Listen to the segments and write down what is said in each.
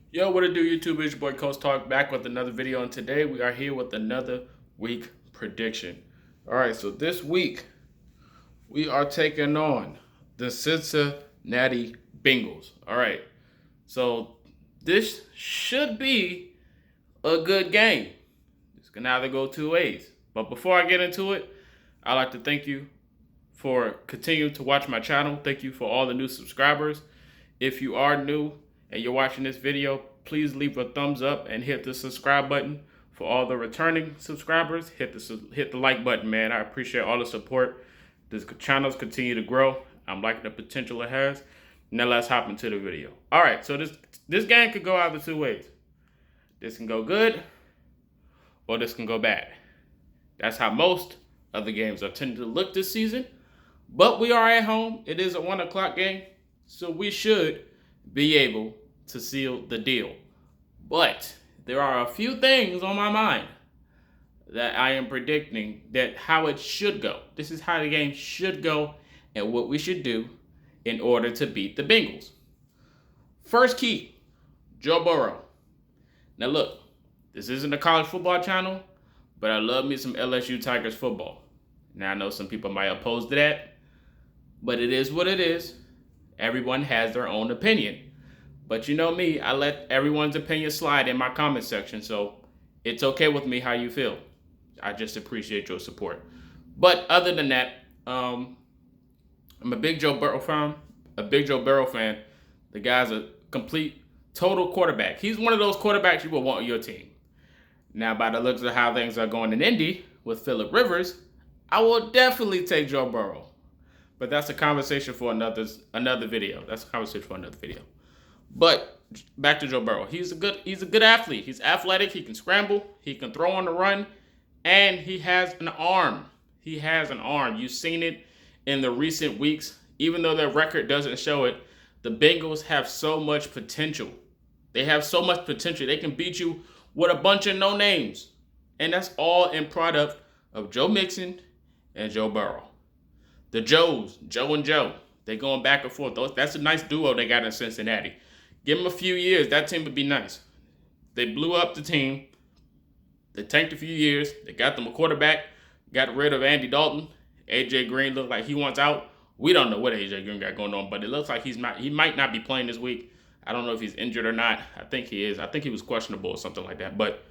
Yo, what it do, YouTube? It's your boy Coach Talk back with another video, and today we are here with another week prediction. All right, so this week we are taking on the Cincinnati Bengals. All right, so this should be a good game. This can either go two ways. But before I get into it, I'd like to thank you for continuing to watch my channel. Thank you for all the new subscribers. If you are new and you're watching this video, please leave a thumbs up and hit the subscribe button. For all the returning subscribers, hit the like button, man. I appreciate all the support. This channel's continue to grow. I'm liking the potential it has. Now let's hop into the video. All right, so this game could go either two ways. This can go good, or this can go bad. That's how most of the games are tending to look this season. But we are at home. It is a 1 o'clock game, so we should be able to seal the deal. But there are a few things on my mind that I am predicting that how it should go. This is how the game should go and what we should do in order to beat the Bengals. First key, Joe Burrow. Now look, this isn't a college football channel, but I love me some LSU Tigers football. Now I know some people might oppose to that, but it is what it is. Everyone has their own opinion. But you know me, I let everyone's opinion slide in my comment section, so it's okay with me how you feel. I just appreciate your support. But other than that, I'm a big Joe Burrow fan. The guy's a complete, total quarterback. He's one of those quarterbacks you will want on your team. Now, by the looks of how things are going in Indy with Phillip Rivers, I will definitely take Joe Burrow. But that's a conversation for another video. But back to Joe Burrow. He's a good athlete. He's athletic. He can scramble. He can throw on the run, and he has an arm. You've seen it in the recent weeks. Even though their record doesn't show it, the Bengals have so much potential. They have so much potential. They can beat you with a bunch of no names, and that's all in product of Joe Mixon and Joe Burrow. The Joes, Joe and Joe, they going back and forth. That's a nice duo they got in Cincinnati. Give them a few years, that team would be nice. They blew up the team. They tanked a few years. They got them a quarterback. Got rid of Andy Dalton. A.J. Green looked like he wants out. We don't know what A.J. Green got going on, but it looks like he might not be playing this week. I don't know if he's injured or not. I think he is. I think he was questionable or something like that. But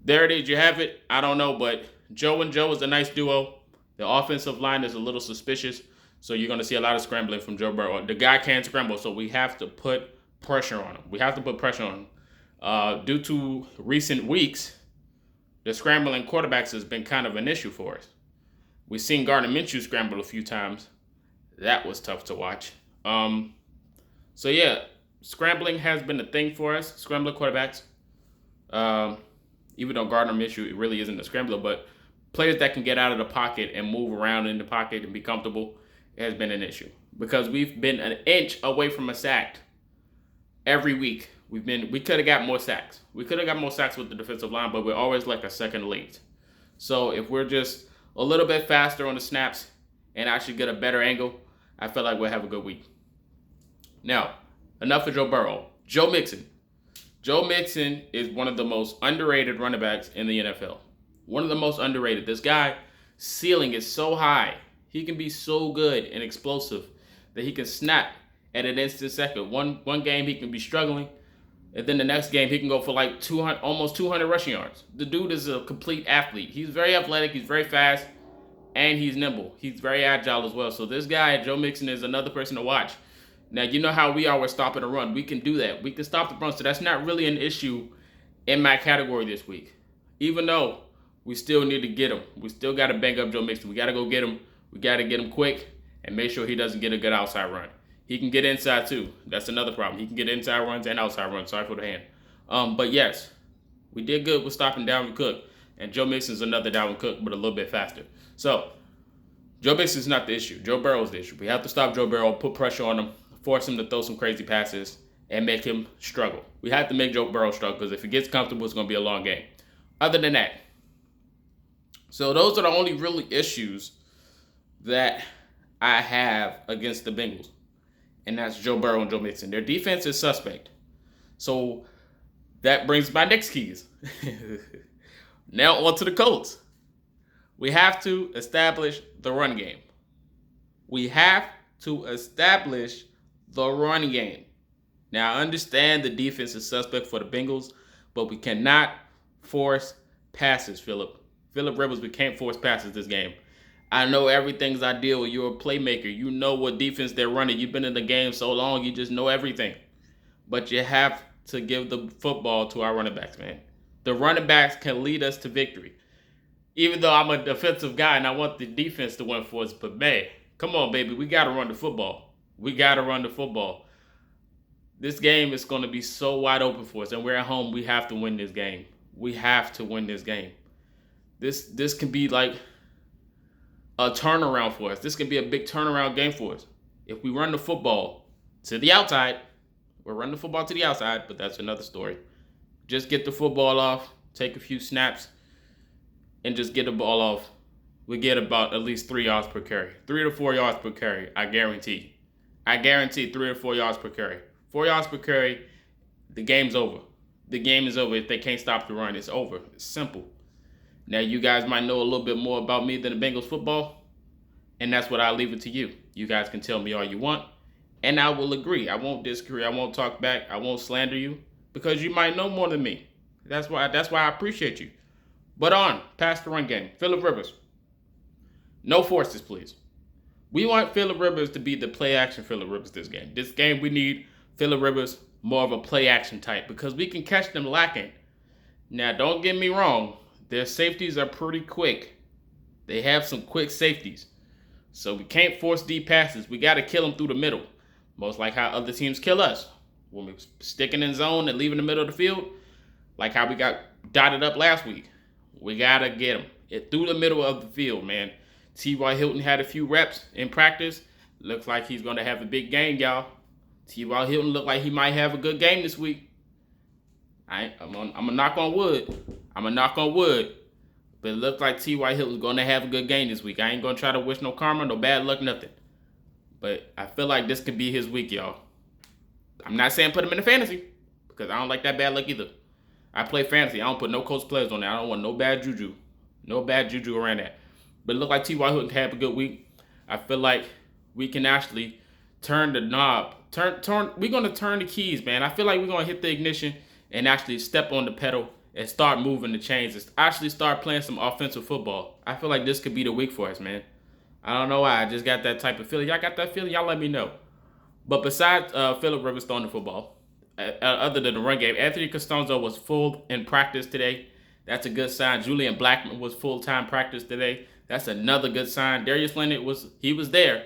there it is. You have it. I don't know, but Joe and Joe is a nice duo. The offensive line is a little suspicious, so you're going to see a lot of scrambling from Joe Burrow. The guy can't scramble, so we have to put pressure on him. Due to recent weeks, the scrambling quarterbacks has been kind of an issue for us. We've seen Gardner Minshew scramble a few times. That was tough to watch. So yeah, scrambling has been a thing for us, scrambling quarterbacks. Even though Gardner Minshew really isn't a scrambler, but players that can get out of the pocket and move around in the pocket and be comfortable, it has been an issue. Because we've been an inch away from a sack every week. We could have got more sacks. We could have got more sacks with the defensive line, but we're always like a second late. So if we're just a little bit faster on the snaps and actually get a better angle, I feel like we'll have a good week. Now, enough of Joe Burrow. Joe Mixon. Joe Mixon is one of the most underrated running backs in the NFL. One of the most underrated. This guy, ceiling is so high. He can be so good and explosive that he can snap at an instant second. One game he can be struggling, and then the next game he can go for like 200, almost 200 rushing yards. The dude is a complete athlete. He's very athletic. He's very fast, and he's nimble. He's very agile as well. So this guy, Joe Mixon, is another person to watch. Now, you know how we are with stopping a run. We can do that. We can stop the run, so that's not really an issue in my category this week. Even though we still need to get him. We still got to bang up Joe Mixon. We got to go get him. We got to get him quick and make sure he doesn't get a good outside run. He can get inside too. That's another problem. He can get inside runs and outside runs. Sorry for the hand. But yes, we did good with stopping Dalvin Cook. And Joe Mixon's another Dalvin Cook, but a little bit faster. So, Joe Mixon's not the issue. Joe Burrow's the issue. We have to stop Joe Burrow, put pressure on him, force him to throw some crazy passes, and make him struggle. We have to make Joe Burrow struggle because if he gets comfortable, it's going to be a long game. Other than that, so those are the only really issues that I have against the Bengals. And that's Joe Burrow and Joe Mixon. Their defense is suspect. So that brings my next keys. Now on to the Colts. We have to establish the run game. We have to establish the run game. Now, I understand the defense is suspect for the Bengals, but we cannot force passes, Philip. Philip Rivers, we can't force passes this game. I know everything's ideal. You're a playmaker. You know what defense they're running. You've been in the game so long, you just know everything. But you have to give the football to our running backs, man. The running backs can lead us to victory. Even though I'm a defensive guy and I want the defense to win for us, but man, come on, baby. We got to run the football. We got to run the football. This game is going to be so wide open for us, and we're at home. We have to win this game. We have to win this game. This can be like a turnaround for us. This can be a big turnaround game for us. If we run the football to the outside, we're running the football to the outside, but that's another story. Just get the football off, take a few snaps, and just get the ball off. We get about at least 3 yards per carry. 3 to 4 yards per carry, I guarantee. I guarantee 3 to 4 yards per carry. 4 yards per carry, the game's over. The game is over. If they can't stop the run, it's over. It's simple. Now, you guys might know a little bit more about me than the Bengals football, and that's what I'll leave it to you. You guys can tell me all you want, and I will agree. I won't disagree. I won't talk back. I won't slander you because you might know more than me. That's why I appreciate you. But past the run game. Philip Rivers. No forces, please. We want Philip Rivers to be the play-action Philip Rivers this game. This game, we need Philip Rivers more of a play-action type because we can catch them lacking. Now, don't get me wrong. Their safeties are pretty quick. They have some quick safeties. So we can't force deep passes. We got to kill them through the middle. Most like how other teams kill us. When we're sticking in zone and leaving the middle of the field, like how we got dotted up last week. We got to get them through the middle of the field, man. T.Y. Hilton had a few reps in practice. Looks like he's going to have a big game, y'all. T.Y. Hilton looked like he might have a good game this week. I'm going to knock on wood. But it looks like T.Y. Hilton's going to have a good game this week. I ain't going to try to wish no karma, no bad luck, nothing. But I feel like this could be his week, y'all. I'm not saying put him in the fantasy because I don't like that bad luck either. I play fantasy. I don't put no Colts players on there. I don't want no bad juju. No bad juju around that. But it looked like T.Y. Hilton have a good week. I feel like we can actually turn the knob. We're going to turn the keys, man. I feel like we're going to hit the ignition and actually step on the pedal and start moving the chains and actually start playing some offensive football. I feel like this could be the week for us, man. I don't know why. I just got that type of feeling. Y'all got that feeling? Y'all let me know. But besides Philip Rivers throwing the football, other than the run game, Anthony Costanzo was full in practice today. That's a good sign. Julian Blackman was full-time practice today. That's another good sign. Darius Leonard was there,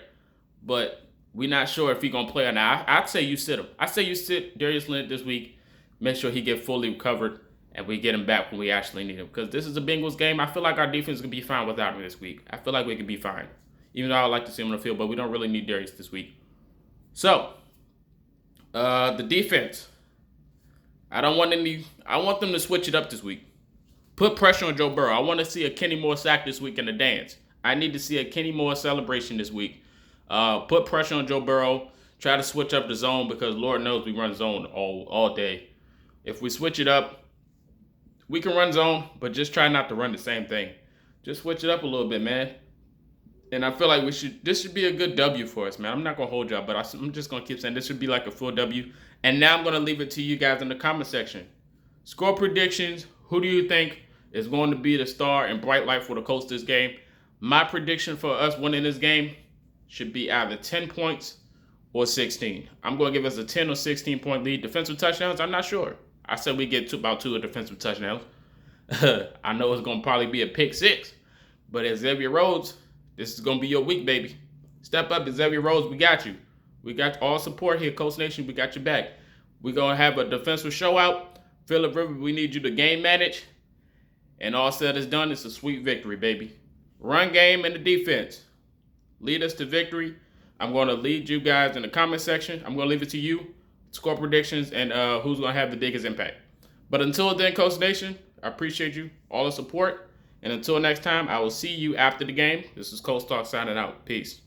but we're not sure if he's going to play or not. I'd say you sit him. I say you sit Darius Leonard this week. Make sure he get fully recovered, and we get him back when we actually need him. Because this is a Bengals game. I feel like our defense can be fine without him this week. I feel like we can be fine. Even though I would like to see him on the field, but we don't really need Darius this week. So, the defense. I want them to switch it up this week. Put pressure on Joe Burrow. I want to see a Kenny Moore sack this week in the dance. I need to see a Kenny Moore celebration this week. Put pressure on Joe Burrow. Try to switch up the zone because Lord knows we run zone all day. If we switch it up, we can run zone, but just try not to run the same thing. Just switch it up a little bit, man. And I feel like this should be a good W for us, man. I'm not going to hold y'all, but I'm just going to keep saying this should be like a full W. And now I'm going to leave it to you guys in the comment section. Score predictions. Who do you think is going to be the star and bright light for the Colts this game? My prediction for us winning this game should be either 10 points or 16. I'm going to give us a 10 or 16 point lead. Defensive touchdowns, I'm not sure. I said we get about 2 defensive touchdowns. I know it's going to probably be a pick 6. But as Xavier Rhodes, this is going to be your week, baby. Step up, Xavier Rhodes. We got you. We got all support here, Colts Nation. We got your back. We're going to have a defensive show out. Philip Rivers, we need you to game manage. And all said is done, it's a sweet victory, baby. Run game and the defense. Lead us to victory. I'm going to lead you guys in the comment section. I'm going to leave it to you. Score predictions and who's going to have the biggest impact. But until then, Colts Nation, I appreciate you, all the support. And until next time, I will see you after the game. This is Colts Talk signing out. Peace.